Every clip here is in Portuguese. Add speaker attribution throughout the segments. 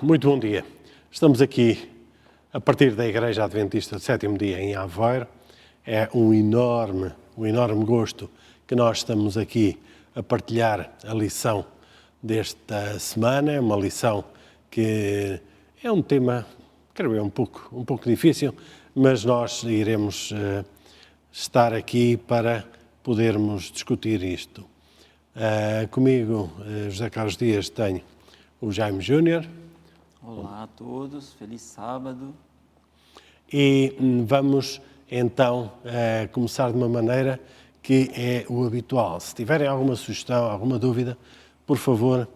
Speaker 1: muito bom dia. Estamos aqui a partir da Igreja Adventista do Sétimo Dia em Aveiro. É um enorme gosto que nós estamos aqui a partilhar a lição desta semana. É uma lição que é um tema, creio eu, um pouco difícil, mas nós iremos estar aqui para podermos discutir isto. Comigo, José Carlos Dias, tenho o Jaime Júnior.
Speaker 2: Olá a todos, feliz sábado.
Speaker 1: E vamos então começar de uma maneira que é o habitual. Se tiverem alguma sugestão, alguma dúvida, por favor,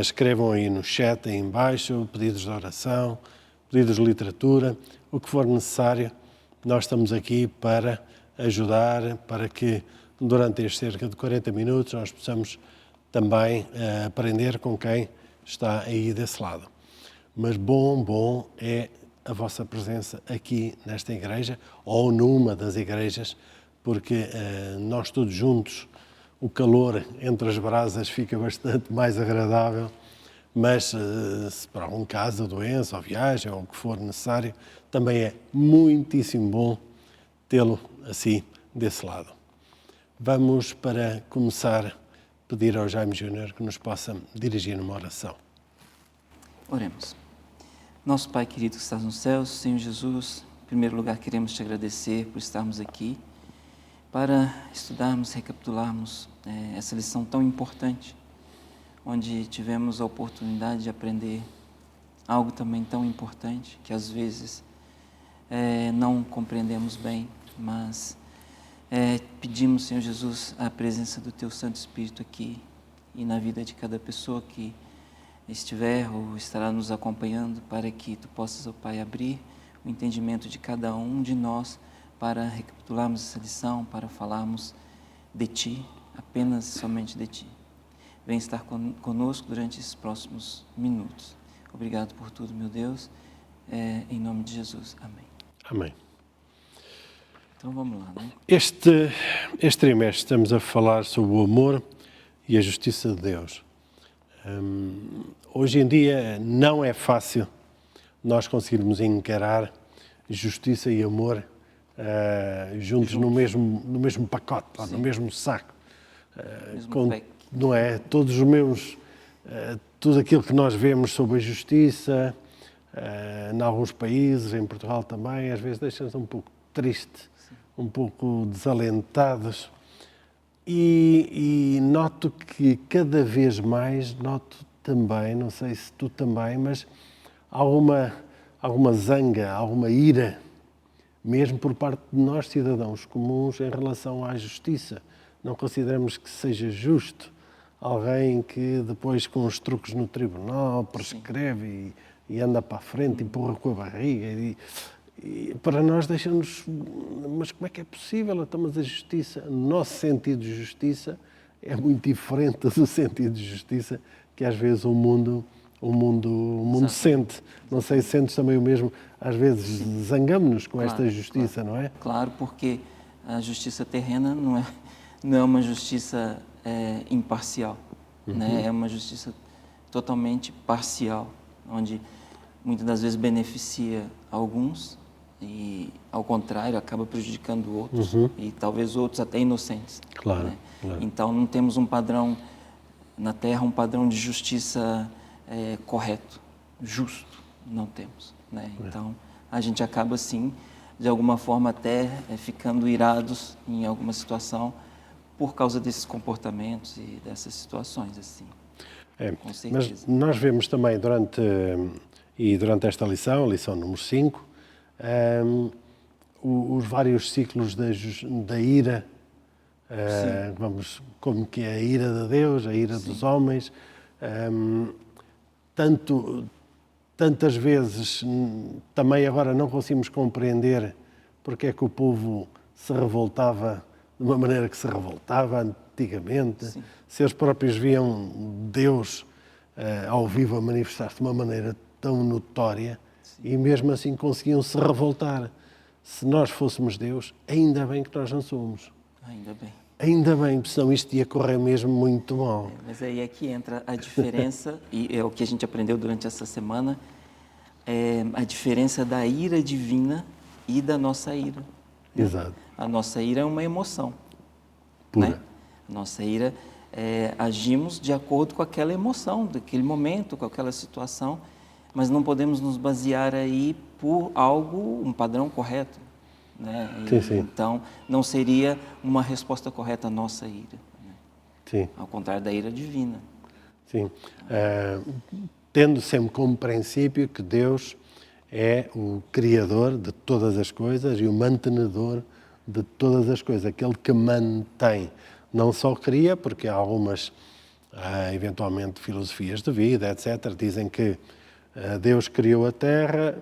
Speaker 1: escrevam aí no chat, aí em baixo, pedidos de oração, pedidos de literatura, o que for necessário. Nós estamos aqui para ajudar, para que durante estes cerca de 40 minutos nós possamos também aprender com quem está aí desse lado. Mas bom é a vossa presença aqui nesta igreja ou numa das igrejas, porque nós todos juntos, o calor entre as brasas fica bastante mais agradável, mas se por algum caso, doença ou viagem ou o que for necessário, também é muitíssimo bom tê-lo assim desse lado. Vamos, para começar, pedir ao Jaime Júnior que nos possa dirigir numa oração.
Speaker 2: Oremos. Nosso Pai querido que estás nos céus, Senhor Jesus, em primeiro lugar queremos te agradecer por estarmos aqui para estudarmos, recapitularmos essa lição tão importante, onde tivemos a oportunidade de aprender algo também tão importante, que às vezes não compreendemos bem, mas pedimos, Senhor Jesus, a presença do Teu Santo Espírito aqui e na vida de cada pessoa que estiver ou estará nos acompanhando, para que Tu possas, ó Pai, abrir o entendimento de cada um de nós para recapitularmos essa lição, para falarmos de Ti, apenas somente de Ti. Vem estar conosco durante esses próximos minutos. Obrigado por tudo, meu Deus, em nome de Jesus. Amém.
Speaker 1: Amém.
Speaker 2: Então vamos lá, né?
Speaker 1: Este trimestre estamos a falar sobre o amor e a justiça de Deus. Hoje em dia não é fácil nós conseguirmos encarar justiça e amor juntos no mesmo pacote, no mesmo saco. Não é? Todos os meus, tudo aquilo que nós vemos sobre a justiça, em alguns países, em Portugal também, às vezes deixa-nos um pouco triste, um pouco desalentados. E noto que cada vez mais, noto também, não sei se tu também, mas alguma zanga, alguma ira, mesmo por parte de nós, cidadãos comuns, em relação à justiça. Não consideramos que seja justo alguém que depois, com os truques no tribunal, prescreve e anda para a frente, empurra com a barriga. E para nós deixa-nos, mas como é que é possível? Então, mas a justiça, o nosso sentido de justiça é muito diferente do sentido de justiça que às vezes o mundo sente. Não sei se sentes também o mesmo. Às vezes zangamos-nos com esta justiça, não é?
Speaker 2: Claro, porque a justiça terrena não é uma justiça imparcial, né? É uma justiça totalmente parcial, onde muitas das vezes beneficia alguns e, ao contrário, acaba prejudicando outros, e talvez outros até inocentes.
Speaker 1: Claro,
Speaker 2: né?
Speaker 1: claro.
Speaker 2: Então, não temos um padrão na Terra, um padrão de justiça correto, justo, não temos. Né? Então, a gente acaba, assim, de alguma forma até ficando irados em alguma situação por causa desses comportamentos e dessas situações, assim. Com certeza.
Speaker 1: Mas nós vemos também durante esta lição, a lição número 5, os vários ciclos da ira, como que é a ira de Deus, a ira dos homens, tantas vezes também agora não conseguimos compreender porque é que o povo se revoltava de uma maneira que se revoltava antigamente. Sim. Se eles próprios viam Deus ao vivo a manifestar-se de uma maneira tão notória. Sim. E mesmo assim conseguiam se revoltar. Se nós fôssemos Deus, ainda bem que nós não somos.
Speaker 2: Ainda bem.
Speaker 1: ainda bem, senão isto ia correr mesmo muito mal.
Speaker 2: Mas aí é que entra a diferença, e é o que a gente aprendeu durante essa semana, a diferença da ira divina e da nossa ira. Né?
Speaker 1: Exato.
Speaker 2: A nossa ira é uma emoção.
Speaker 1: Pura.
Speaker 2: Né? A nossa ira, agimos de acordo com aquela emoção, daquele momento, com aquela situação, mas não podemos nos basear aí por algo, um padrão correto. Né?
Speaker 1: Sim.
Speaker 2: Então, não seria uma resposta correta à nossa ira. Né?
Speaker 1: Sim.
Speaker 2: Ao contrário da ira divina.
Speaker 1: Sim. Tendo sempre como princípio que Deus é o Criador de todas as coisas e o mantenedor de todas as coisas, aquele que mantém. Não só cria, porque há algumas, eventualmente, filosofias de vida, etc., dizem que Deus criou a Terra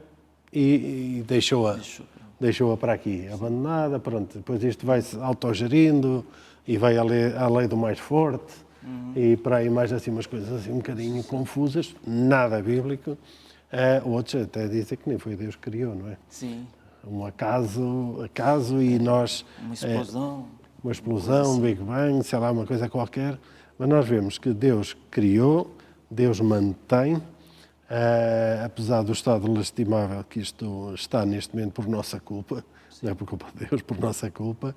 Speaker 1: e deixou-a para aqui, abandonada, pronto. Depois isto vai-se autogerindo e vai à lei do mais forte e para aí mais assim umas coisas assim um bocadinho confusas, nada bíblico. Outros até dizem que nem foi Deus que criou, não é?
Speaker 2: Sim.
Speaker 1: Um acaso e nós...
Speaker 2: Uma explosão.
Speaker 1: Uma explosão, um Big Bang, sei lá, uma coisa qualquer. Mas nós vemos que Deus criou, Deus mantém, apesar do estado lastimável que isto está neste momento por nossa culpa, não é por culpa de Deus, por nossa culpa,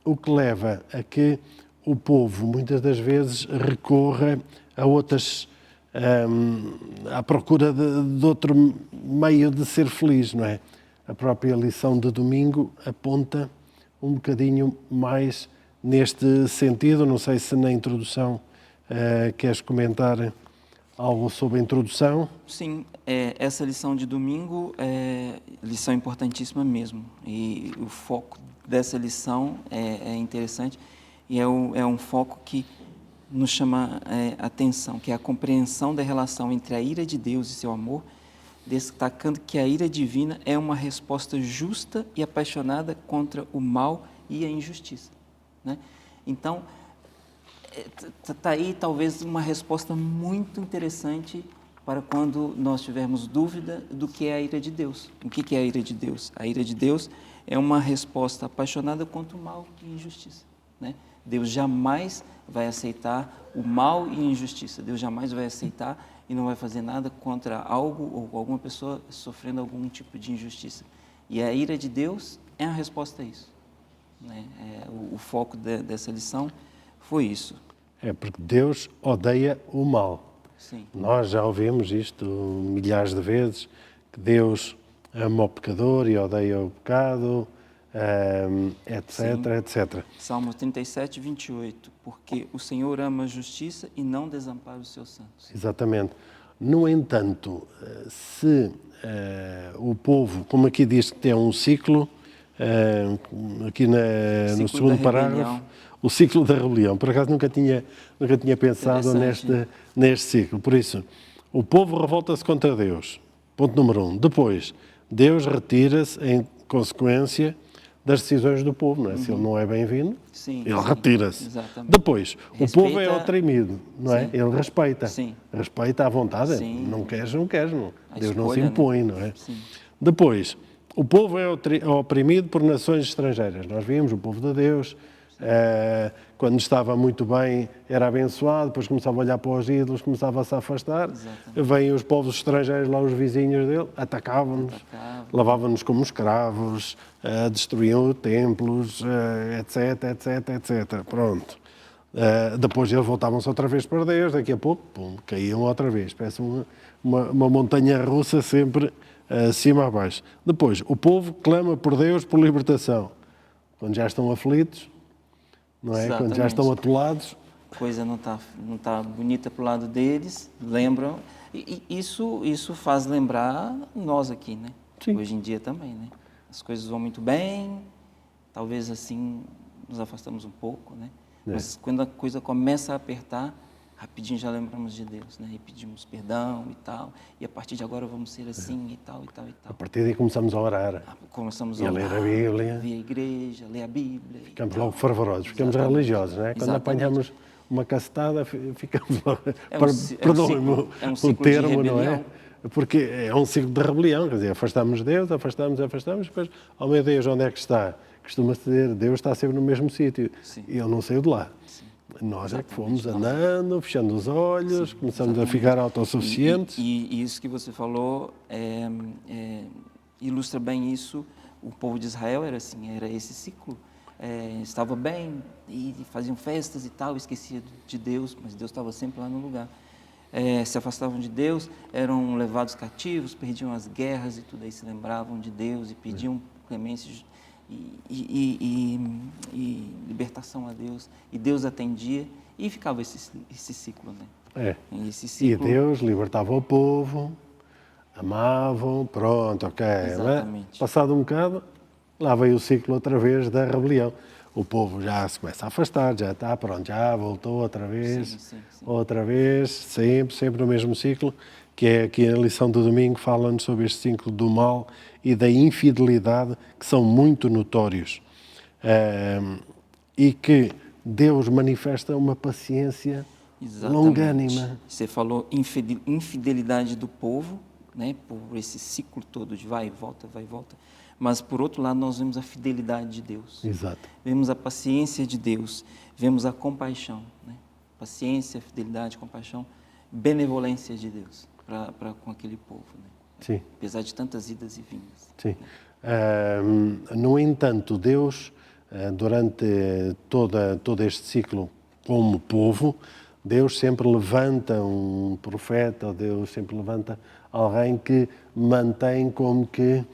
Speaker 1: o que leva a que o povo muitas das vezes recorra a outras, à procura de outro meio de ser feliz, não é? A própria lição de domingo aponta um bocadinho mais neste sentido. Não sei se na introdução queres comentar algo sobre a introdução.
Speaker 2: Sim, essa lição de domingo é lição importantíssima mesmo. E o foco dessa lição é interessante e é um foco que nos chama atenção, que é a compreensão da relação entre a ira de Deus e seu amor, destacando que a ira divina é uma resposta justa e apaixonada contra o mal e a injustiça. Né? Então, está aí talvez uma resposta muito interessante para quando nós tivermos dúvida do que é a ira de Deus. O que é a ira de Deus? A ira de Deus é uma resposta apaixonada contra o mal e a injustiça. Né? Deus jamais vai aceitar o mal e a injustiça. Deus jamais vai aceitar e não vai fazer nada contra algo ou alguma pessoa sofrendo algum tipo de injustiça. E a ira de Deus é a resposta a isso. Né? O foco dessa lição foi isso.
Speaker 1: É porque Deus odeia o mal.
Speaker 2: Sim.
Speaker 1: Nós já ouvimos isto milhares de vezes, que Deus ama o pecador e odeia o pecado, etc,
Speaker 2: Sim.
Speaker 1: etc.
Speaker 2: Salmo 37, 28. Porque o Senhor ama a justiça e não desampara os seus santos.
Speaker 1: Exatamente. No entanto, se o povo, como aqui diz que tem um ciclo, aqui no segundo parágrafo, o ciclo da rebelião. Por acaso nunca tinha pensado neste ciclo. Por isso, o povo revolta-se contra Deus. Ponto número 1. Depois, Deus retira-se em consequência das decisões do povo. Não é? Se ele não é bem-vindo, ele retira-se. Depois, o povo é oprimido, não é? Ele respeita.
Speaker 2: Sim.
Speaker 1: Respeita à vontade.
Speaker 2: Sim.
Speaker 1: Não queres, não queres. Não. Deus não se
Speaker 2: escolha,
Speaker 1: impõe,
Speaker 2: né?
Speaker 1: não é?
Speaker 2: Sim.
Speaker 1: Depois, o povo é oprimido por nações estrangeiras. Nós vimos o povo de Deus, quando estava muito bem, era abençoado, depois começava a olhar para os ídolos, começava a se afastar. Vêm os povos estrangeiros, lá os vizinhos dele, atacavam-nos, lavavam-nos como escravos, destruíam templos, etc, etc, etc. Pronto. Depois eles voltavam-se outra vez para Deus, daqui a pouco, pum, caíam outra vez. Parece uma montanha russa sempre acima a baixo. Depois, o povo clama por Deus por libertação. Quando já estão aflitos, não é? Quando já estão atolados.
Speaker 2: A coisa não tá bonita para o lado deles, lembram. E isso faz lembrar nós aqui, né?
Speaker 1: Sim.
Speaker 2: Hoje em dia também, né? As coisas vão muito bem, talvez assim nos afastamos um pouco, né? Mas quando a coisa começa a apertar, rapidinho já lembramos de Deus, né? E pedimos perdão e tal. E a partir de agora vamos ser assim e tal, e tal, e tal.
Speaker 1: A partir daí começamos a orar.
Speaker 2: Começamos
Speaker 1: a ler a Bíblia.
Speaker 2: Vir à igreja, ler a Bíblia.
Speaker 1: Ficamos logo fervorosos, ficamos religiosos, não é? Quando apanhamos uma cacetada, ficamos logo... Perdoem-me o termo, não é? porque é um ciclo de rebelião, quer dizer, afastamos Deus, afastamos, depois, oh meu Deus, onde é que está? Costuma-se dizer, Deus está sempre no mesmo sítio,
Speaker 2: Sim.
Speaker 1: e Ele não saiu de lá.
Speaker 2: Sim.
Speaker 1: Nós é que
Speaker 2: Exatamente,
Speaker 1: fomos andando, fechando os olhos,
Speaker 2: Sim,
Speaker 1: começamos a
Speaker 2: exatamente.
Speaker 1: ficar autossuficientes.
Speaker 2: E isso que você falou ilustra bem isso. O povo de Israel era assim, era esse ciclo. Estava bem e faziam festas e tal, esquecia de Deus, mas Deus estava sempre lá no lugar. Se afastavam de Deus, eram levados cativos, perdiam as guerras e tudo, aí se lembravam de Deus e pediam clemência e libertação a Deus, e Deus atendia, e ficava esse ciclo, né? Esse
Speaker 1: E
Speaker 2: ciclo,
Speaker 1: Deus libertava o povo, amavam, pronto, ok.
Speaker 2: exatamente.
Speaker 1: Passado um bocado, lá veio o ciclo outra vez da rebelião. O povo já se começa a afastar, já está, pronto, já voltou outra vez,
Speaker 2: Sim.
Speaker 1: outra vez, sempre no mesmo ciclo, que é aqui a lição do domingo, falando sobre este ciclo do mal e da infidelidade, que são muito notórios. E que Deus manifesta uma paciência longânima.
Speaker 2: Você falou infidelidade do povo, né, por esse ciclo todo de vai e volta. Mas, por outro lado, nós vemos a fidelidade de Deus.
Speaker 1: Exato.
Speaker 2: Vemos a paciência de Deus, vemos a compaixão, né? Paciência, fidelidade, compaixão, benevolência de Deus para com aquele povo, né?
Speaker 1: Sim.
Speaker 2: Apesar de tantas idas e vindas.
Speaker 1: Sim. No entanto, Deus, durante todo este ciclo como povo, Deus sempre levanta um profeta, Deus sempre levanta alguém que mantém como que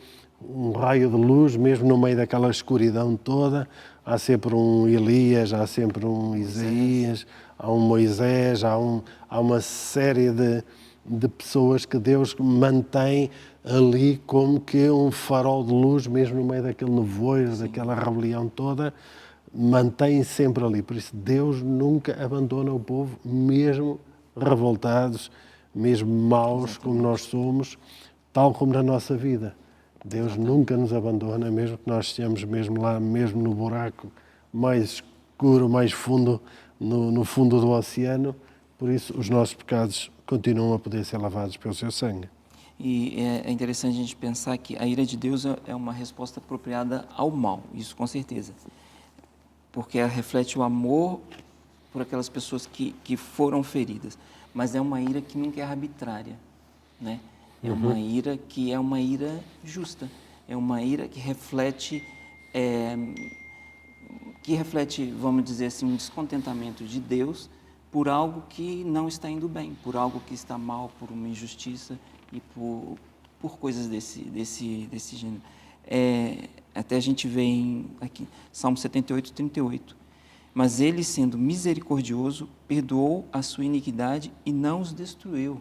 Speaker 1: um raio de luz, mesmo no meio daquela escuridão toda. Há sempre um Elias, há sempre um Isaías, há um Moisés, há uma série de pessoas que Deus mantém ali como que um farol de luz, mesmo no meio daquele nevoeiro, daquela rebelião toda, mantém sempre ali. Por isso, Deus nunca abandona o povo, mesmo revoltados, mesmo maus como nós somos, tal como na nossa vida. Deus nunca nos abandona, mesmo que nós estejamos mesmo lá, mesmo no buraco mais escuro, mais fundo, no fundo do oceano. Por isso, os nossos pecados continuam a poder ser lavados pelo seu sangue.
Speaker 2: E é interessante a gente pensar que a ira de Deus é uma resposta apropriada ao mal, isso com certeza. Porque ela reflete o amor por aquelas pessoas que foram feridas. Mas é uma ira que nunca é arbitrária, né? É uma ira que é uma ira justa. É uma ira que reflete, vamos dizer assim, um descontentamento de Deus por algo que não está indo bem, por algo que está mal, por uma injustiça e por coisas desse gênero. Até a gente vê aqui, Salmo 78, 38. Mas ele, sendo misericordioso, perdoou a sua iniquidade e não os destruiu.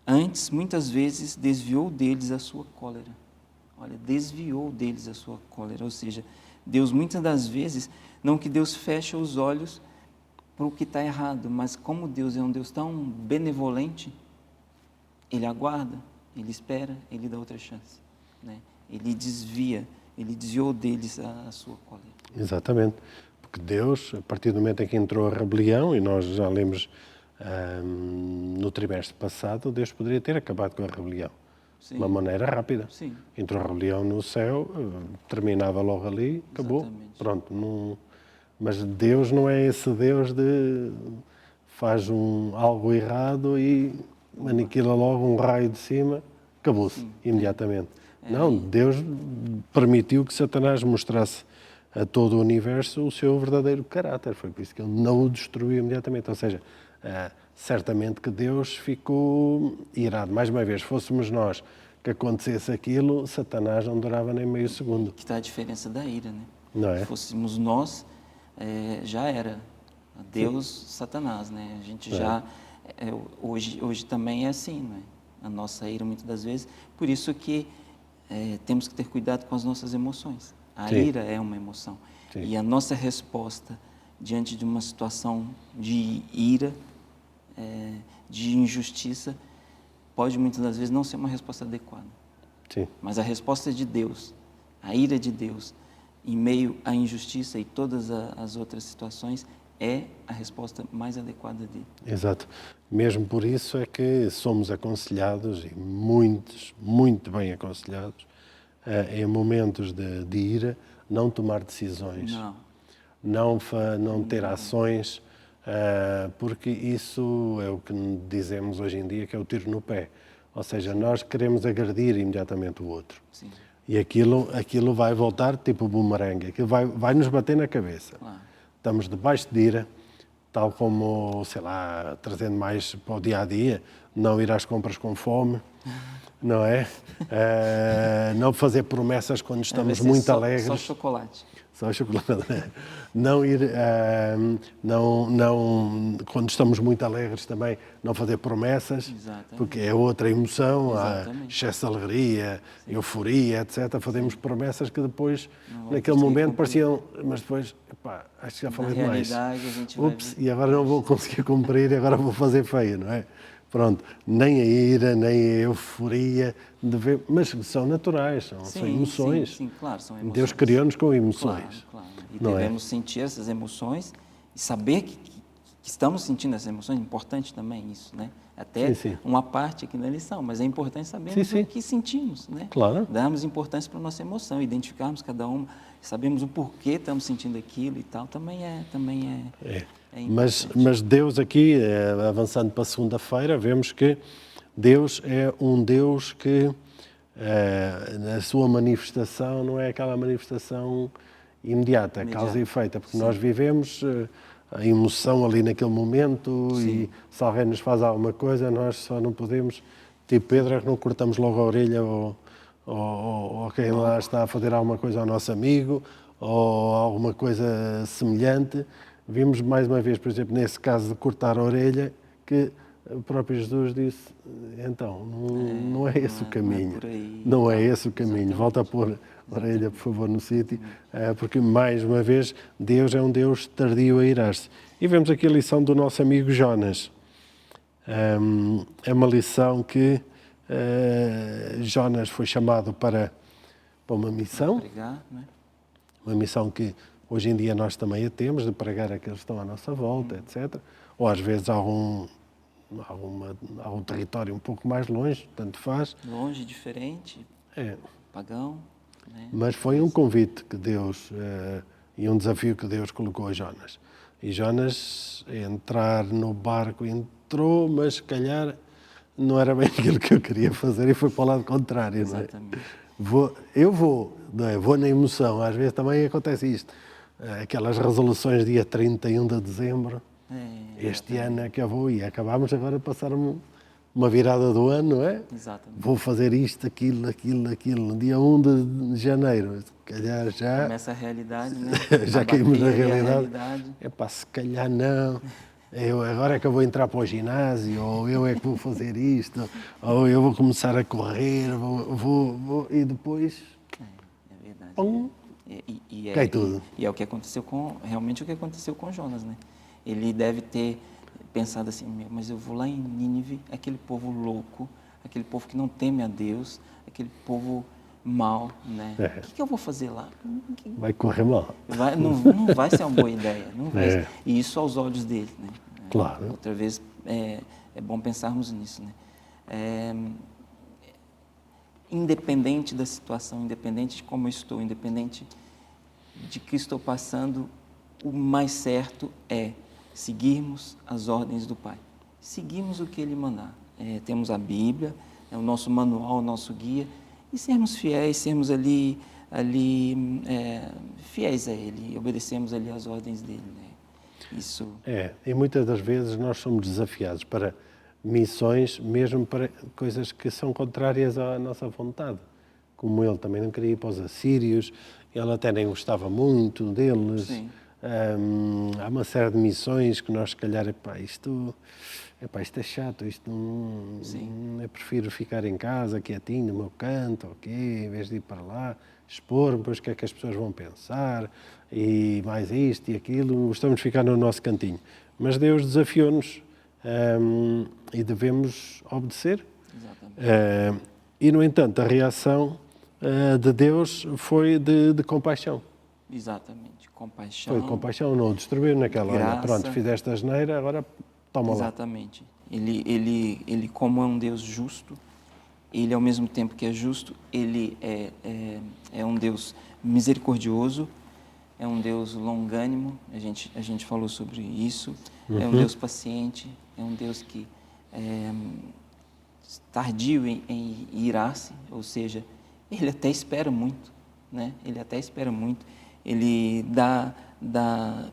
Speaker 2: Antes, muitas vezes, desviou deles a sua cólera. Olha, desviou deles a sua cólera. Ou seja, Deus, muitas das vezes, não que Deus feche os olhos para o que está errado, mas como Deus é um Deus tão benevolente, Ele aguarda, Ele espera, Ele dá outra chance, né? Ele desviou deles a sua cólera.
Speaker 1: Exatamente. Porque Deus, a partir do momento em que entrou a rebelião, e nós já lemos no trimestre passado, Deus poderia ter acabado com a rebelião. Sim. De uma maneira rápida.
Speaker 2: Sim.
Speaker 1: Entrou a rebelião no céu, terminava logo ali, acabou.
Speaker 2: Exatamente.
Speaker 1: Pronto. Não... Mas Deus não é esse Deus de faz algo errado e aniquila logo um raio de cima, acabou-se imediatamente. Não, Deus permitiu que Satanás mostrasse a todo o universo o seu verdadeiro caráter. Foi por isso que ele não o destruiu imediatamente. Ou seja, certamente que Deus ficou irado. Mais uma vez, fôssemos nós que acontecesse aquilo, Satanás não durava nem meio segundo.
Speaker 2: Que está a diferença da ira, né?
Speaker 1: Não é?
Speaker 2: Se fôssemos nós, já era Deus, Satanás, né? A gente já... hoje também é assim, né? A nossa ira, muitas das vezes. Por isso que temos que ter cuidado com as nossas emoções. A ira é uma emoção. Sim. E a nossa resposta diante de uma situação de ira, de injustiça, pode muitas das vezes não ser uma resposta adequada.
Speaker 1: Sim.
Speaker 2: Mas a resposta de Deus, a ira de Deus, em meio à injustiça e todas as outras situações, é a resposta mais adequada dele.
Speaker 1: Exato. Mesmo por isso é que somos aconselhados, e muitos, muito bem aconselhados, em momentos de ira, não tomar decisões, não ter ações, porque isso é o que dizemos hoje em dia, que é o tiro no pé. Ou seja, nós queremos agredir imediatamente o outro.
Speaker 2: Sim.
Speaker 1: E aquilo vai voltar tipo bumerangue, aquilo vai nos bater na cabeça.
Speaker 2: Claro.
Speaker 1: Estamos debaixo de ira, tal como, sei lá, trazendo mais para o dia-a-dia, não ir às compras com fome, não é? Não fazer promessas quando estamos muito alegres.
Speaker 2: Só chocolate.
Speaker 1: Só chocolate. Não ir, quando estamos muito alegres também, não fazer promessas,
Speaker 2: Exatamente.
Speaker 1: porque é outra emoção, há
Speaker 2: Exatamente.
Speaker 1: excesso de alegria, euforia, etc. Fazemos promessas que depois,
Speaker 2: Não
Speaker 1: naquele
Speaker 2: vamos
Speaker 1: momento,
Speaker 2: conseguir
Speaker 1: pareciam, mas depois, epá, acho que já falei
Speaker 2: Na
Speaker 1: demais.
Speaker 2: realidade, a gente vai
Speaker 1: Ups,
Speaker 2: ver.
Speaker 1: e agora não vou conseguir cumprir, e agora vou fazer feio, não é? Pronto, nem a ira, nem a euforia, mas são naturais, são emoções.
Speaker 2: Sim, claro, são emoções.
Speaker 1: Deus criou-nos com emoções.
Speaker 2: Claro. E
Speaker 1: Não é?
Speaker 2: devemos sentir essas emoções e saber que estamos sentindo essas emoções. É importante também isso, né? Até
Speaker 1: Sim.
Speaker 2: uma parte aqui da lição, mas é importante sabermos
Speaker 1: Sim.
Speaker 2: o que sentimos, né?
Speaker 1: Claro.
Speaker 2: Darmos importância para a nossa emoção, identificarmos cada uma, sabemos o porquê estamos sentindo aquilo e tal, também é importante.
Speaker 1: Mas Deus aqui, avançando para segunda-feira, vemos que Deus é um Deus que, na sua manifestação, não é aquela manifestação imediata, causa e efeito, porque nós vivemos a emoção ali naquele momento.
Speaker 2: Sim.
Speaker 1: E se alguém nos faz alguma coisa, nós só não podemos, tipo Pedro, é que não cortamos logo a orelha ou quem lá está a fazer alguma coisa ao nosso amigo ou alguma coisa semelhante. Vimos mais uma vez, por exemplo, nesse caso de cortar a orelha, que o próprio Jesus disse, então, não é esse o caminho. Não é esse o caminho.
Speaker 2: Exatamente.
Speaker 1: Volta a pôr a orelha, por favor, no sítio, porque, mais uma vez, Deus é um Deus tardio a irar-se. E vemos aqui a lição do nosso amigo Jonas. É uma lição que Jonas foi chamado para uma missão.
Speaker 2: Pregar, né?
Speaker 1: Uma missão que hoje em dia nós também a temos, de pregar àqueles que estão à nossa volta, etc. Ou às vezes algum território um pouco mais longe, tanto faz.
Speaker 2: Longe, diferente, pagão. Né?
Speaker 1: Mas foi um convite que Deus, e um desafio que Deus colocou a Jonas. E Jonas, entrar no barco, entrou, mas se calhar não era bem aquilo que eu queria fazer e foi para o lado contrário.
Speaker 2: Exatamente.
Speaker 1: Não é? Vou na emoção, às vezes também acontece isto. Aquelas resoluções dia 31 de dezembro, este ano é que eu vou, e acabámos agora de passar uma virada do ano, não é?
Speaker 2: Exatamente.
Speaker 1: Vou fazer isto, aquilo, no dia 1 de janeiro, se calhar já...
Speaker 2: Começa a realidade, né?
Speaker 1: já caímos na
Speaker 2: realidade.
Speaker 1: Epá, se calhar não... agora é que eu vou entrar para o ginásio, ou eu é que vou fazer isto, ou eu vou começar a correr, e depois...
Speaker 2: É verdade.
Speaker 1: Pum, cai tudo.
Speaker 2: E é o que aconteceu realmente o que aconteceu com Jonas, né? Ele deve ter pensado assim, mas eu vou lá em Nínive, aquele povo louco, aquele povo que não teme a Deus, aquele povo mau, né? O que eu vou fazer lá?
Speaker 1: Vai correr mal.
Speaker 2: Não vai ser uma boa ideia, não vai. E isso aos olhos dele, né?
Speaker 1: Claro.
Speaker 2: Outra vez, é bom pensarmos nisso, né? Independente da situação, independente de como eu estou, independente de que estou passando, o mais certo é seguirmos as ordens do Pai. Seguirmos o que Ele mandar. Temos a Bíblia, o nosso manual, o nosso guia, e sermos fiéis, sermos ali fiéis a Ele, e obedecemos ali as ordens dEle, né? Isso...
Speaker 1: E muitas das vezes nós somos desafiados para missões, mesmo para coisas que são contrárias à nossa vontade. Como ele também não queria ir para os assírios, ele até nem gostava muito deles.
Speaker 2: Sim.
Speaker 1: Há uma série de missões que nós, se calhar, isto é chato, eu prefiro ficar em casa, quietinho, no meu canto, em vez de ir para lá, expor-me, depois o que é que as pessoas vão pensar, e mais isto e aquilo, gostamos de ficar no nosso cantinho. Mas Deus desafiou-nos e devemos obedecer.
Speaker 2: Exatamente.
Speaker 1: E, no entanto, a reação de Deus foi de compaixão.
Speaker 2: Exatamente. Compaixão.
Speaker 1: Foi compaixão, não o destruiu naquela hora.
Speaker 2: Graça.
Speaker 1: Pronto, fizeste asneira, agora toma lá.
Speaker 2: Exatamente. Ele como é um Deus justo, ele ao mesmo tempo que é justo, ele é um Deus misericordioso, é um Deus longânimo, a gente falou sobre isso, é um Deus paciente, é um Deus que é tardio em irar-se, ou seja, ele até espera muito, né? Ele até espera muito, ele dá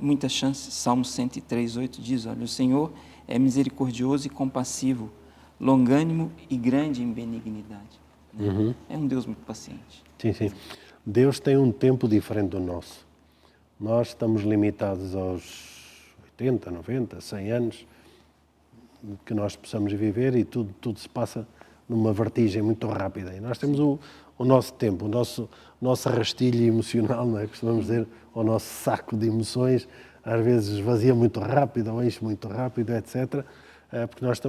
Speaker 2: muitas chances. Salmo 103:8 diz, olha, o Senhor é misericordioso e compassivo, longânimo e grande em benignidade. Né? É um Deus muito paciente.
Speaker 1: Sim, sim. Deus tem um tempo diferente do nosso. Nós estamos limitados aos 80, 90, 100 anos que nós possamos viver e tudo se passa numa vertigem muito rápida. E nós temos o nosso tempo, o nosso rastilho emocional, não é? Costumamos dizer, o nosso saco de emoções, às vezes esvazia muito rápido ou enche muito rápido, etc., porque nós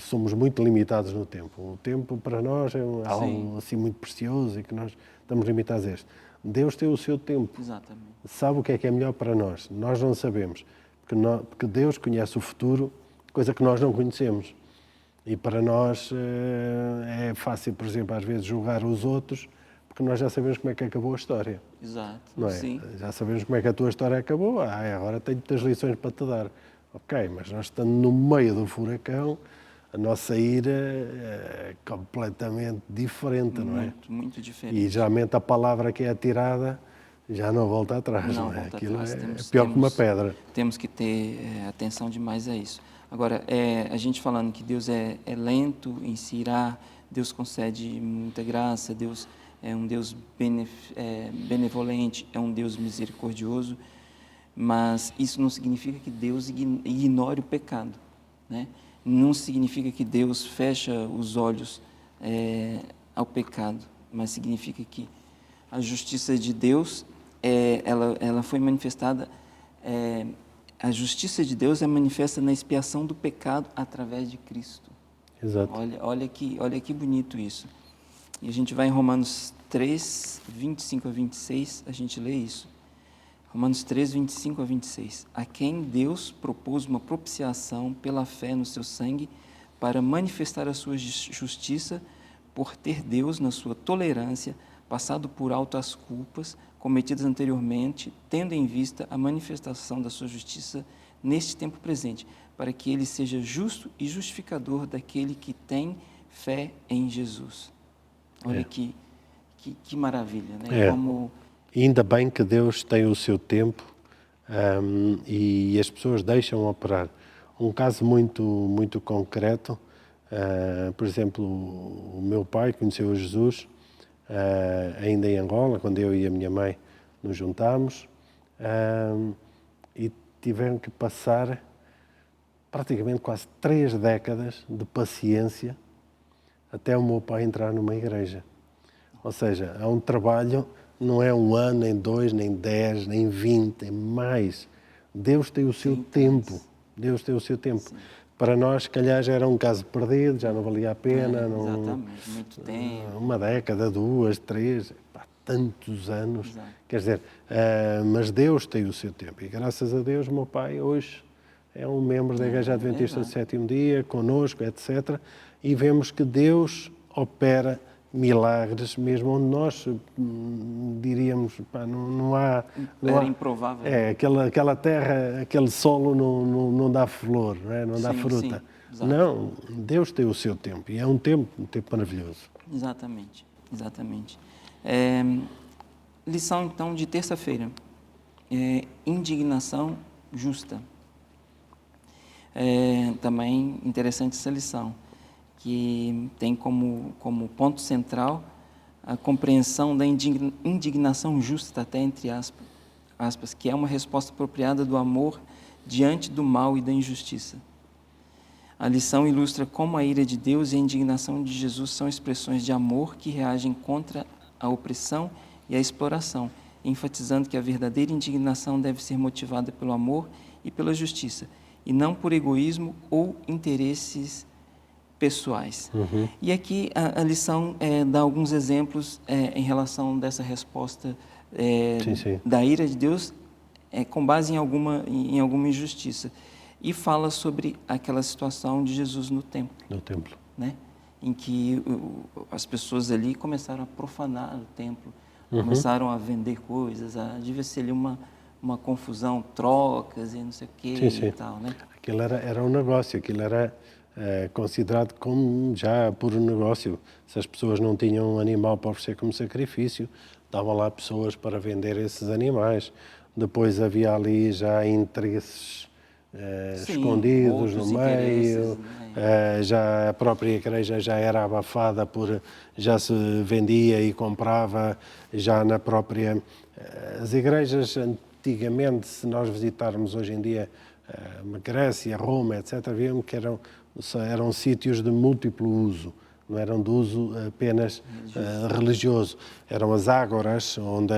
Speaker 1: somos muito limitados no tempo. O tempo para nós é algo assim muito precioso e que nós estamos limitados a este. Deus tem o seu tempo.
Speaker 2: Exatamente.
Speaker 1: Sabe o que é melhor para nós. Nós não sabemos, porque Deus conhece o futuro, coisa que nós não conhecemos. E para nós é fácil, por exemplo, às vezes julgar os outros, porque nós já sabemos como é que acabou a história.
Speaker 2: Exato.
Speaker 1: Não é?
Speaker 2: Sim.
Speaker 1: Já sabemos como é que a tua história acabou. Agora tenho muitas lições para te dar. Ok, mas nós estando no meio do furacão, a nossa ira é completamente diferente, não é?
Speaker 2: Muito, muito diferente.
Speaker 1: E geralmente a palavra que é atirada já não volta atrás, não é?
Speaker 2: Volta
Speaker 1: Aquilo
Speaker 2: atrás.
Speaker 1: é pior que uma pedra.
Speaker 2: Temos que ter atenção demais a isso. Agora, a gente falando que Deus é lento em se irar, Deus concede muita graça, Deus é um Deus benevolente, é um Deus misericordioso, mas isso não significa que Deus ignore o pecado, né? Não significa que Deus fecha os olhos ao pecado, mas significa que a justiça de Deus, ela foi manifestada, a justiça de Deus é manifesta na expiação do pecado através de Cristo.
Speaker 1: Exato.
Speaker 2: Olha que bonito isso. E a gente vai em Romanos 3, 25 a 26, a gente lê isso. Romanos 3, 25 a 26. A quem Deus propôs uma propiciação pela fé no seu sangue para manifestar a sua justiça, por ter Deus, na sua tolerância, passado por alto as culpas cometidas anteriormente, tendo em vista a manifestação da sua justiça neste tempo presente, para que ele seja justo e justificador daquele que tem fé em Jesus. Olha que maravilha, né? Como...
Speaker 1: Ainda bem que Deus tem o seu tempo e as pessoas deixam operar. Um caso muito, muito concreto, por exemplo, o meu pai conheceu Jesus ainda em Angola, quando eu e a minha mãe nos juntámos, e tiveram que passar praticamente quase 3 décadas de paciência até o meu pai entrar numa igreja. Ou seja, há um trabalho, não é 1 ano, nem 2, nem 10, nem 20, é mais. Deus tem o seu tempo. Deus tem o seu tempo. Sim. Para nós, se calhar, já era um caso perdido, já não valia a pena.
Speaker 2: Exatamente, muito tempo.
Speaker 1: 1 década, 2, 3, tantos anos.
Speaker 2: Exato.
Speaker 1: Quer dizer, mas Deus tem o seu tempo. E graças a Deus, o meu pai hoje é um membro da Igreja Adventista do Sétimo Dia, conosco, etc. E vemos que Deus opera milagres, mesmo onde nós diríamos, não há...
Speaker 2: Era improvável.
Speaker 1: Aquela terra, aquele solo não dá flor, não é? Não dá fruta.
Speaker 2: Sim,
Speaker 1: não, Deus tem o seu tempo e é um tempo maravilhoso.
Speaker 2: Exatamente. Lição, então, de terça-feira. Indignação justa. Também interessante essa lição, que tem como ponto central a compreensão da indignação justa, até entre aspas, que é uma resposta apropriada do amor diante do mal e da injustiça. A lição ilustra como a ira de Deus e a indignação de Jesus são expressões de amor que reagem contra a opressão e a exploração, enfatizando que a verdadeira indignação deve ser motivada pelo amor e pela justiça, e não por egoísmo ou interesses pessoais. E aqui a lição dá alguns exemplos em relação dessa resposta da ira de Deus com base em alguma injustiça. E fala sobre aquela situação de Jesus no templo.
Speaker 1: No templo.
Speaker 2: Né? Em que as pessoas ali começaram a profanar o templo, começaram a vender coisas, devia ser ali uma confusão, trocas e não sei o quê e tal, né?
Speaker 1: Aquilo era um negócio, aquilo era considerado como já puro negócio. Se as pessoas não tinham um animal para oferecer como sacrifício, davam lá pessoas para vender esses animais. Depois havia ali já interesses escondidos no meio, já a própria igreja já era abafada já se vendia e comprava já na própria... As igrejas antigamente, se nós visitarmos hoje em dia Grécia, Roma, etc., vemos que eram sítios de múltiplo uso, não eram de uso apenas religioso. Eram as ágoras, onde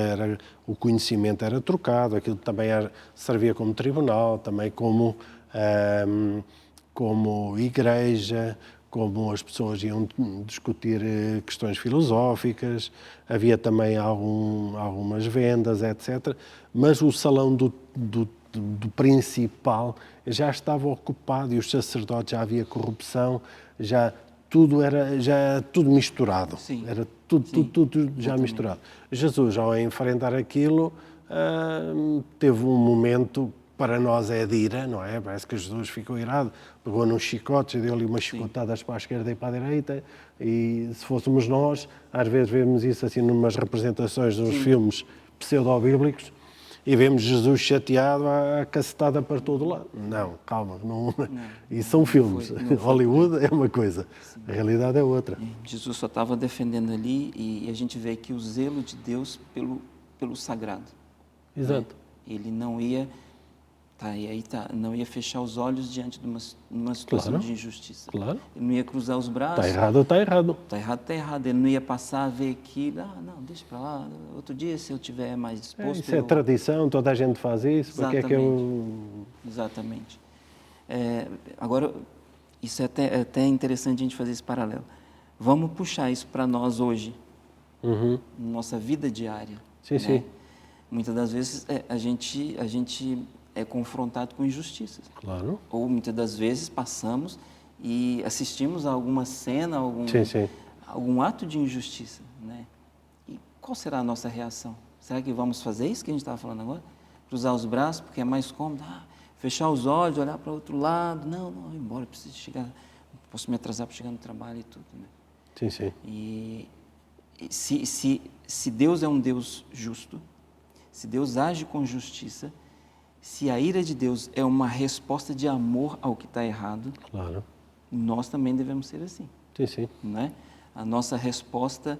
Speaker 1: o conhecimento era trocado, aquilo também servia como tribunal, também como igreja, como as pessoas iam discutir questões filosóficas, havia também algumas vendas, etc. Mas o salão do principal já estava ocupado e os sacerdotes, já havia corrupção, já era tudo misturado.
Speaker 2: Sim.
Speaker 1: Era tudo já misturado. Jesus, ao enfrentar aquilo, teve um momento, para nós é de ira, não é? Parece que Jesus ficou irado, pegou num chicote e deu-lhe umas chicotadas para a esquerda e para a direita, e se fôssemos nós, às vezes vemos isso assim numas representações dos filmes pseudo-bíblicos, e vemos Jesus chateado, a cacetada para todo lado. Não, calma, não. Isso são filmes. Hollywood é uma coisa, a realidade é outra.
Speaker 2: Jesus só estava defendendo ali, e a gente vê aqui o zelo de Deus pelo sagrado.
Speaker 1: Exato.
Speaker 2: Né? Ele não ia... não ia fechar os olhos diante de uma situação de injustiça.
Speaker 1: Claro.
Speaker 2: Ele não ia cruzar os braços.
Speaker 1: Está errado, está errado.
Speaker 2: Está errado, está errado. Ele não ia passar a ver aquilo. Não, deixa para lá. Outro dia, se eu tiver mais disposto...
Speaker 1: Isso é tradição, toda a gente faz isso. Para que é que eu...
Speaker 2: Exatamente. Agora, isso é até interessante a gente fazer esse paralelo. Vamos puxar isso para nós hoje, nossa vida diária.
Speaker 1: Sim.
Speaker 2: Muitas das vezes a gente é confrontado com injustiças.
Speaker 1: Claro.
Speaker 2: Ou muitas das vezes passamos e assistimos a alguma cena, algum ato de injustiça, né? E qual será a nossa reação? Será que vamos fazer isso que a gente estava falando agora? Cruzar os braços porque é mais cômodo? Fechar os olhos, olhar para o outro lado? Não, ir embora, preciso chegar, posso me atrasar para chegar no trabalho e tudo, né?
Speaker 1: Sim.
Speaker 2: E se Deus é um Deus justo, se Deus age com justiça, se a ira de Deus é uma resposta de amor ao que está errado,
Speaker 1: claro,
Speaker 2: nós também devemos ser assim.
Speaker 1: Sim.
Speaker 2: Né? A nossa resposta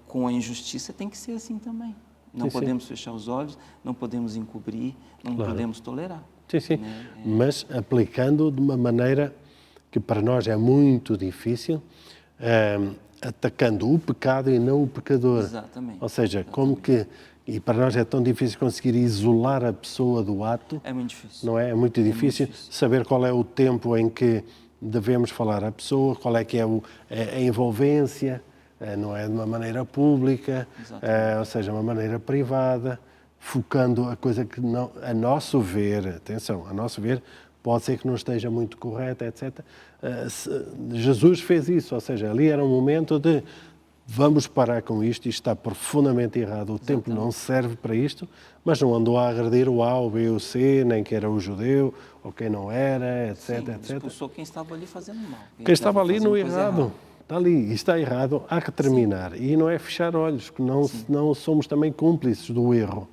Speaker 2: com a injustiça tem que ser assim também. Não podemos fechar os olhos, não podemos encobrir, não podemos tolerar.
Speaker 1: Sim. Né? Mas aplicando de uma maneira que para nós é muito difícil, atacando o pecado e não o pecador.
Speaker 2: Exatamente.
Speaker 1: Ou seja, como que... E para nós é tão difícil conseguir isolar a pessoa do ato.
Speaker 2: É muito difícil.
Speaker 1: Não é? É muito difícil saber qual é o tempo em que devemos falar à pessoa, qual é que é a envolvência, não é de uma maneira pública, ou seja, uma maneira privada, focando a coisa que, não, a nosso ver, atenção, a nosso ver, pode ser que não esteja muito correta, etc. Jesus fez isso, ou seja, ali era um momento de... Vamos parar com isto está profundamente errado. O tempo não serve para isto, mas não andou a agredir o A, o B, o C, nem que era o judeu, ou quem não era, etc.
Speaker 2: Expulsou quem estava ali fazendo mal.
Speaker 1: Quem estava ali no errado. Está ali, está errado, há que terminar. E não é fechar olhos, que não somos também cúmplices do erro.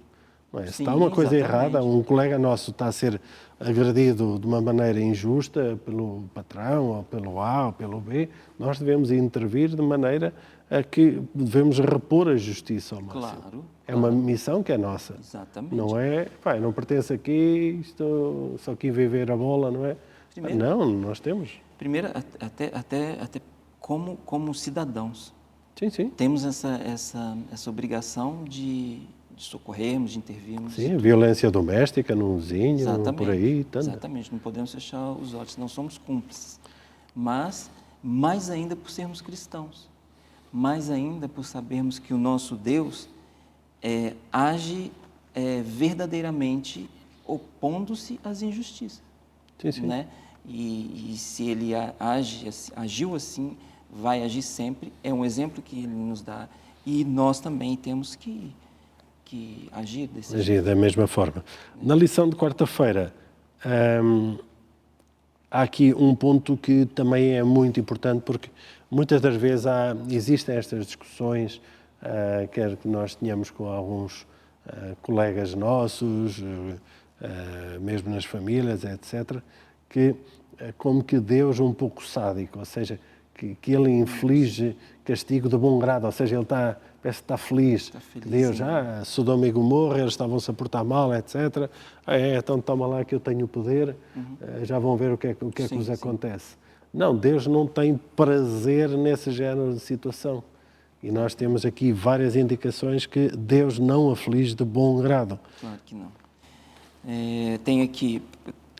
Speaker 1: Não é? Se está uma coisa errada, um colega nosso está a ser agredido de uma maneira injusta pelo patrão, ou pelo A, ou pelo B, nós devemos intervir de maneira a que devemos repor a justiça ao máximo.
Speaker 2: Claro.
Speaker 1: É uma missão que é nossa.
Speaker 2: Exatamente.
Speaker 1: Não é, não pertence aqui, só aqui viver a bola, não é? Não, nós temos.
Speaker 2: Primeiro, até como cidadãos.
Speaker 1: Sim.
Speaker 2: Temos essa obrigação de socorrermos, de intervirmos.
Speaker 1: Sim, violência doméstica num vizinho, por aí.
Speaker 2: Exatamente, não podemos fechar os olhos, não somos cúmplices. Mas mais ainda por sermos cristãos, mais ainda por sabermos que o nosso Deus age verdadeiramente opondo-se às injustiças.
Speaker 1: Sim, sim.
Speaker 2: Né? E se ele agiu assim, vai agir sempre, é um exemplo que ele nos dá, e nós também temos que agir desse jeito.
Speaker 1: Agir da mesma forma. Na lição de quarta-feira, há aqui um ponto que também é muito importante, porque muitas das vezes existem estas discussões, quer que nós tenhamos com alguns colegas nossos, mesmo nas famílias, etc., que como que Deus é um pouco sádico, ou seja, que ele inflige castigo de bom grado, ou seja, ele parece que está feliz. Que Deus, Sodoma e Gomorra, eles estavam-se a portar mal, etc. Então toma lá que eu tenho o poder, já vão ver o que é que vos acontece. Não, Deus não tem prazer nesse género de situação. E nós temos aqui várias indicações que Deus não aflige de bom grado.
Speaker 2: Claro que não. Tem aqui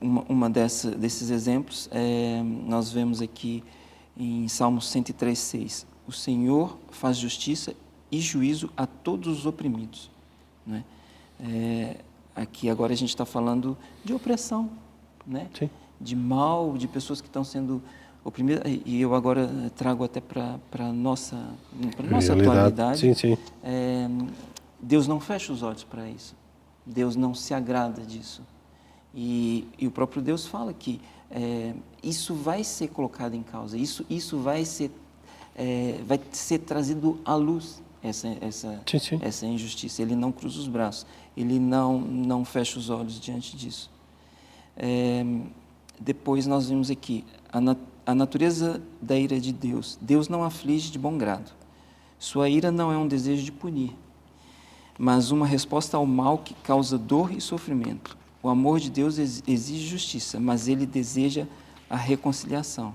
Speaker 2: uma desses exemplos, nós vemos aqui em Salmos 103:6. O Senhor faz justiça e juízo a todos os oprimidos. Né? Aqui agora a gente está falando de opressão, né?
Speaker 1: Sim.
Speaker 2: De mal, de pessoas que estão sendo oprimidas. E eu agora trago até para a nossa atualidade.
Speaker 1: Sim, sim.
Speaker 2: Deus não fecha os olhos para isso. Deus não se agrada disso. E o próprio Deus fala que isso vai ser colocado em causa, isso vai ser trazido à luz, essa injustiça. Ele não cruza os braços, ele não fecha os olhos diante disso. Depois nós vimos aqui a natureza da ira de Deus. Deus não aflige de bom grado. Sua ira não é um desejo de punir, mas uma resposta ao mal que causa dor e sofrimento. O amor de Deus exige justiça, mas ele deseja a reconciliação.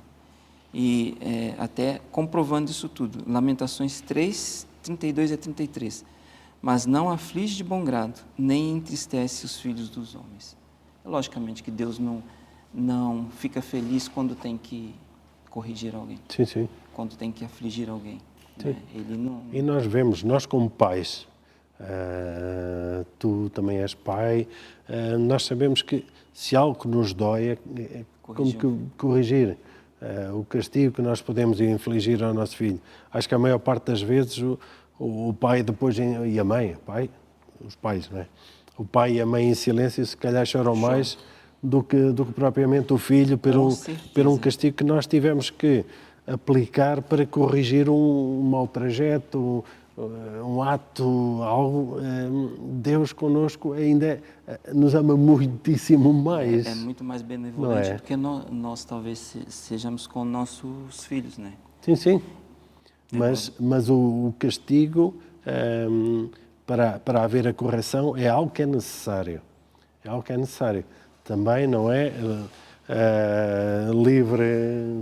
Speaker 2: E até comprovando isso tudo, Lamentações 3, 32 a 33. Mas não aflige de bom grado, nem entristece os filhos dos homens. Logicamente que Deus não fica feliz quando tem que corrigir alguém.
Speaker 1: Sim, sim.
Speaker 2: Quando tem que afligir alguém.
Speaker 1: Sim.
Speaker 2: Né? Ele não...
Speaker 1: E nós como pais, tu também és pai, nós sabemos que se algo nos dói, é como que corrigir o castigo que nós podemos infligir ao nosso filho. Acho que a maior parte das vezes o pai depois, e a mãe, os pais, não é? O pai e a mãe em silêncio se calhar choram mais do que propriamente o filho por um castigo que nós tivemos que aplicar para corrigir um mau trajeto, um ato, algo. Deus connosco ainda nos ama muitíssimo mais.
Speaker 2: É muito mais benevolente do que nós talvez sejamos com nossos filhos, né?
Speaker 1: Sim, sim. Mas o castigo para haver a correção é algo que é necessário. É algo que é necessário. Também não é livre,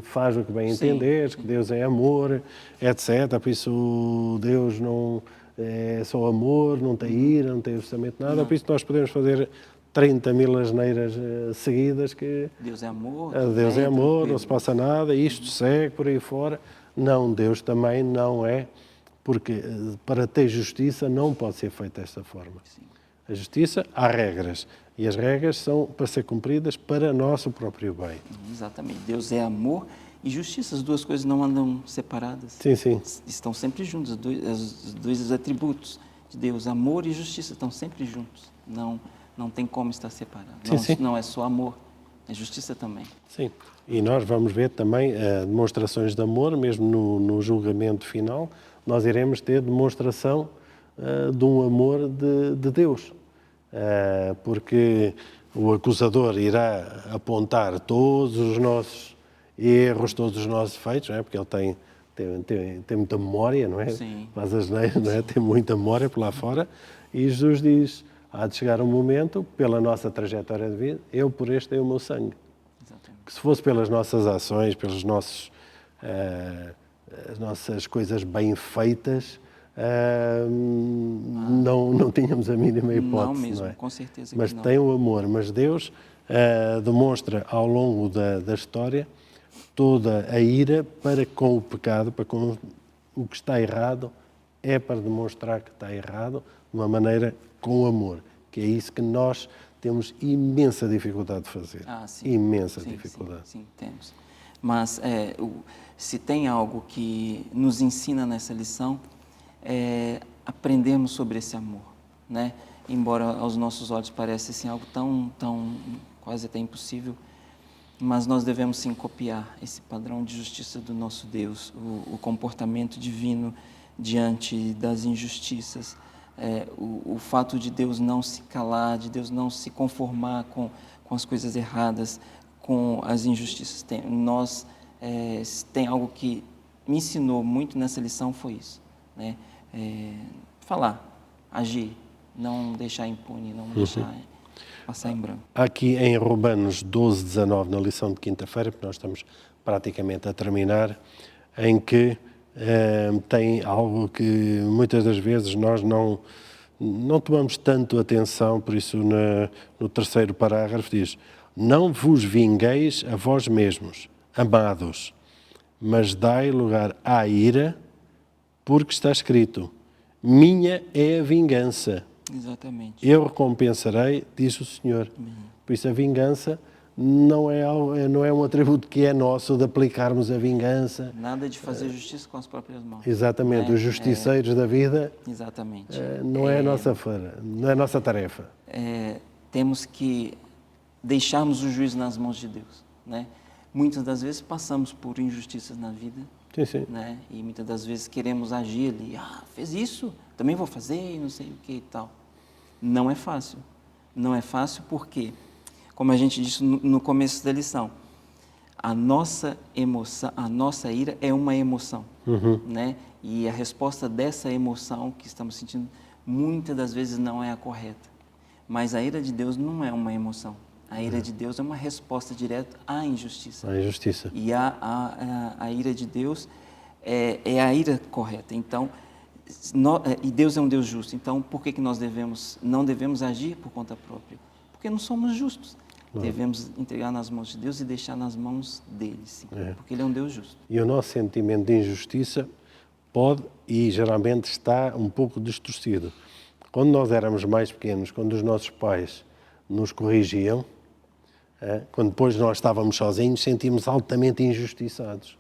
Speaker 1: faz o que bem entenderes, que Deus é amor, etc. Por isso Deus não é só amor, não tem ira, não tem absolutamente nada. Por isso nós podemos fazer 30 mil asneiras seguidas que...
Speaker 2: Deus é amor.
Speaker 1: Deus é amor, não se passa nada, isto segue por aí fora. Não, Deus também não é, porque para ter justiça não pode ser feita desta forma. Sim. A justiça, há regras. E as regras são para ser cumpridas para nosso próprio bem.
Speaker 2: Exatamente. Deus é amor e justiça. As duas coisas não andam separadas.
Speaker 1: Sim, sim.
Speaker 2: Estão sempre juntos. Os dois atributos de Deus, amor e justiça, estão sempre juntos. Não tem como estar separado. Não é só amor, é justiça também.
Speaker 1: Sim. E nós vamos ver também demonstrações de amor, mesmo no julgamento final. Nós iremos ter demonstração de um amor de Deus. Porque o acusador irá apontar todos os nossos erros, todos os nossos defeitos, não é? Porque ele tem muita memória, não é?
Speaker 2: Sim.
Speaker 1: Faz asneiras, não é? Tem muita memória por lá fora. E Jesus diz, há de chegar um momento, pela nossa trajetória de vida, eu por este dei o meu sangue. Exatamente. Que se fosse pelas nossas ações, pelas as nossas coisas bem feitas, não tínhamos a mínima hipótese.
Speaker 2: Não mesmo,
Speaker 1: não é?
Speaker 2: Com certeza que
Speaker 1: mas
Speaker 2: não.
Speaker 1: tem o amor. Mas Deus demonstra ao longo da história toda a ira para com o pecado, para com o que está errado, é para demonstrar que está errado de uma maneira com amor, que é isso que nós temos imensa dificuldade de fazer.
Speaker 2: Sim.
Speaker 1: Imensa
Speaker 2: Sim,
Speaker 1: dificuldade.
Speaker 2: Sim, temos. Mas se tem algo que nos ensina nessa lição, é aprendermos sobre esse amor, né? Embora aos nossos olhos pareça assim, algo tão quase até impossível, mas nós devemos sim copiar esse padrão de justiça do nosso Deus, o comportamento divino diante das injustiças, o fato de Deus não se calar, de Deus não se conformar com as coisas erradas, com as injustiças. Tem algo que me ensinou muito nessa lição, foi isso, né? Falar, agir, não deixar impune, não deixar passar em branco.
Speaker 1: Aqui em Romanos 12, 19, na lição de quinta-feira, porque nós estamos praticamente a terminar, em que tem algo que muitas das vezes nós não tomamos tanto atenção, por isso no terceiro parágrafo diz: não vos vingueis a vós mesmos, amados, mas dai lugar à ira, porque está escrito: minha é a vingança.
Speaker 2: Exatamente.
Speaker 1: Eu recompensarei, diz o Senhor. Por isso a vingança não é um atributo que é nosso de aplicarmos a vingança.
Speaker 2: Nada de fazer justiça com as próprias mãos.
Speaker 1: Exatamente, os justiceiros da vida
Speaker 2: Exatamente.
Speaker 1: não é a nossa feira, não é a nossa tarefa.
Speaker 2: Temos que deixarmos o juízo nas mãos de Deus, né? Muitas das vezes passamos por injustiças na vida,
Speaker 1: Sim.
Speaker 2: né? E muitas das vezes queremos agir ali, fez isso, também vou fazer, e não sei o que e tal. Não é fácil. Não é fácil porque, como a gente disse no começo da lição, a nossa emoção, a nossa ira é uma emoção, né? E a resposta dessa emoção que estamos sentindo muitas das vezes não é a correta. Mas a ira de Deus não é uma emoção. A ira de Deus é uma resposta direta à injustiça.
Speaker 1: A injustiça.
Speaker 2: E a ira de Deus é a ira correta. Então, e Deus é um Deus justo. Então, por que nós não devemos agir por conta própria? Porque não somos justos. Devemos entregar nas mãos de Deus e deixar nas mãos dele, sim. Porque ele é um Deus justo.
Speaker 1: E o nosso sentimento de injustiça pode e geralmente está um pouco distorcido. Quando nós éramos mais pequenos, quando os nossos pais nos corrigiam, quando depois nós estávamos sozinhos, sentimos altamente injustiçados.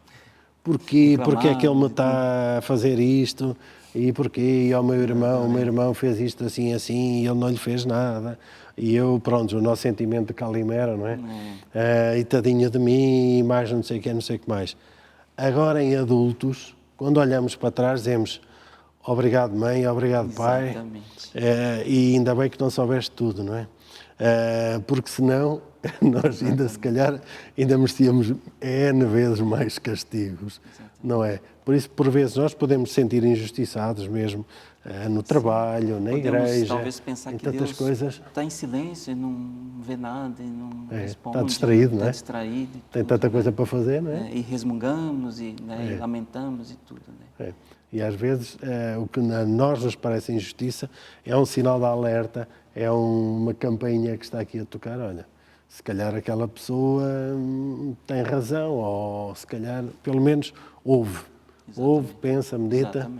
Speaker 1: Porquê? Porquê é que ele me está a fazer isto? E porquê? E ao meu irmão fez isto assim, assim, e ele não lhe fez nada. E eu, pronto, o nosso sentimento de calimera, não é? E tadinho de mim, e mais não sei o que, não sei o que mais. Agora, em adultos, quando olhamos para trás, dizemos: obrigado, mãe, obrigado, pai.
Speaker 2: Exatamente.
Speaker 1: E ainda bem que não soubeste tudo, não é? Porque senão nós ainda, se calhar, ainda merecíamos N vezes mais castigos, não é? Por isso, por vezes, nós podemos sentir injustiçados mesmo no trabalho, na igreja,
Speaker 2: talvez pensar
Speaker 1: em
Speaker 2: que
Speaker 1: tantas
Speaker 2: Deus
Speaker 1: coisas.
Speaker 2: está em silêncio e não vê nada e não responde.
Speaker 1: Está distraído, não é?
Speaker 2: Está distraído.
Speaker 1: Tem tanta coisa para fazer, não é?
Speaker 2: E resmungamos e lamentamos e tudo, né?
Speaker 1: E às vezes o que a nós nos parece injustiça é um sinal de alerta, é uma campainha que está aqui a tocar. Olha, se calhar aquela pessoa tem razão, ou se calhar, pelo menos, ouve. Exatamente. Ouve, pensa, medita,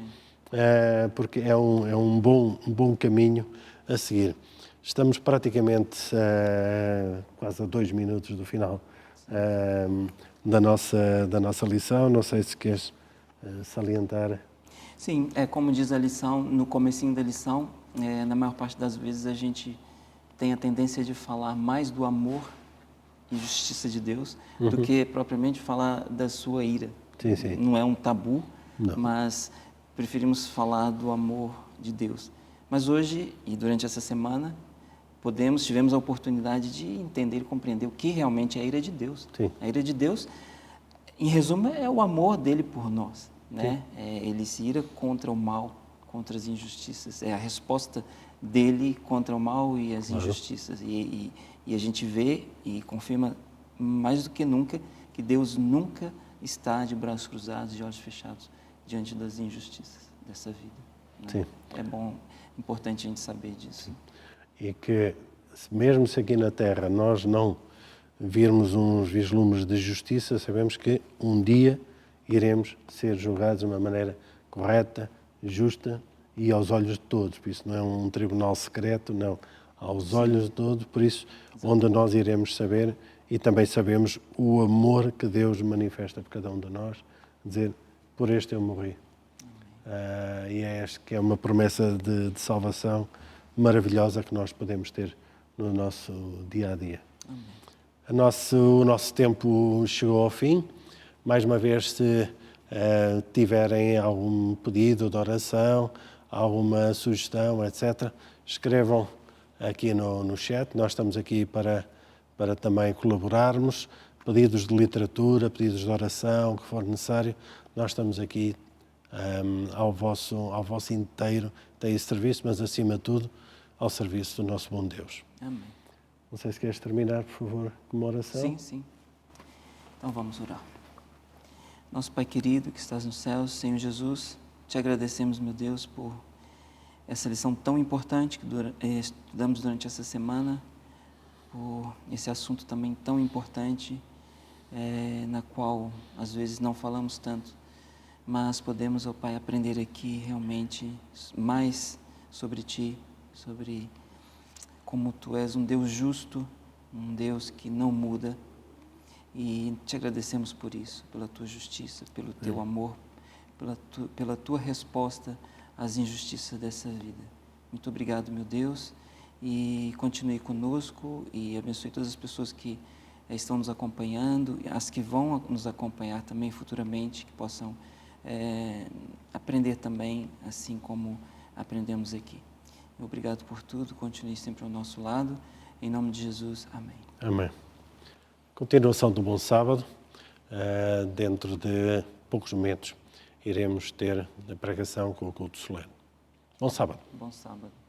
Speaker 1: porque é um bom caminho a seguir. Estamos praticamente quase a 2 minutos do final da nossa lição. Não sei se queres salientar.
Speaker 2: Sim, como diz a lição, no comecinho da lição, na maior parte das vezes a gente tem a tendência de falar mais do amor e justiça de Deus do que propriamente falar da sua ira.
Speaker 1: Sim.
Speaker 2: Não é um tabu,
Speaker 1: não.
Speaker 2: Mas preferimos falar do amor de Deus. Mas hoje, e durante essa semana, tivemos a oportunidade de entender e compreender o que realmente é a ira de Deus.
Speaker 1: Sim.
Speaker 2: A ira de Deus, em resumo, é o amor dele por nós, né? Ele se ira contra o mal, contra as injustiças. É a resposta dele contra o mal e as injustiças. E a gente vê e confirma mais do que nunca que Deus nunca está de braços cruzados, de olhos fechados, diante das injustiças dessa vida, né? É importante a gente saber disso.
Speaker 1: E que, mesmo se aqui na Terra nós não virmos uns vislumbres de justiça, sabemos que um dia iremos ser julgados de uma maneira correta, justa e aos olhos de todos. Por isso não é um tribunal secreto, não. Aos olhos de todos, por isso, onde nós iremos saber e também sabemos o amor que Deus manifesta por cada um de nós, dizer, por este eu morri. E acho que é uma promessa de salvação maravilhosa que nós podemos ter no nosso dia-a-dia. O nosso tempo chegou ao fim. Mais uma vez, se tiverem algum pedido de oração, alguma sugestão, etc., escrevam aqui no chat. Nós estamos aqui para também colaborarmos. Pedidos de literatura, pedidos de oração, o que for necessário, nós estamos aqui ao vosso inteiro serviço, mas acima de tudo ao serviço do nosso bom Deus.
Speaker 2: Amém.
Speaker 1: Não sei se queres terminar, por favor, com uma oração.
Speaker 2: Sim, sim. Então vamos orar. Nosso Pai querido que estás nos céus, Senhor Jesus, te agradecemos, meu Deus, por essa lição tão importante que estudamos durante essa semana, por esse assunto também tão importante, na qual às vezes não falamos tanto, mas podemos, ó Pai, aprender aqui realmente mais sobre Ti, sobre como Tu és um Deus justo, um Deus que não muda, e te agradecemos por isso, pela Tua justiça, pelo Teu amor, pela Tua resposta às injustiças dessa vida. Muito obrigado, meu Deus, e continue conosco e abençoe todas as pessoas que estão nos acompanhando, e as que vão nos acompanhar também futuramente, que possam aprender também, assim como aprendemos aqui. Obrigado por tudo, continue sempre ao nosso lado. Em nome de Jesus, amém.
Speaker 1: Amém. Continuação do Bom Sábado. Dentro de poucos momentos iremos ter a pregação com o culto solene. Bom sábado.
Speaker 2: Bom sábado.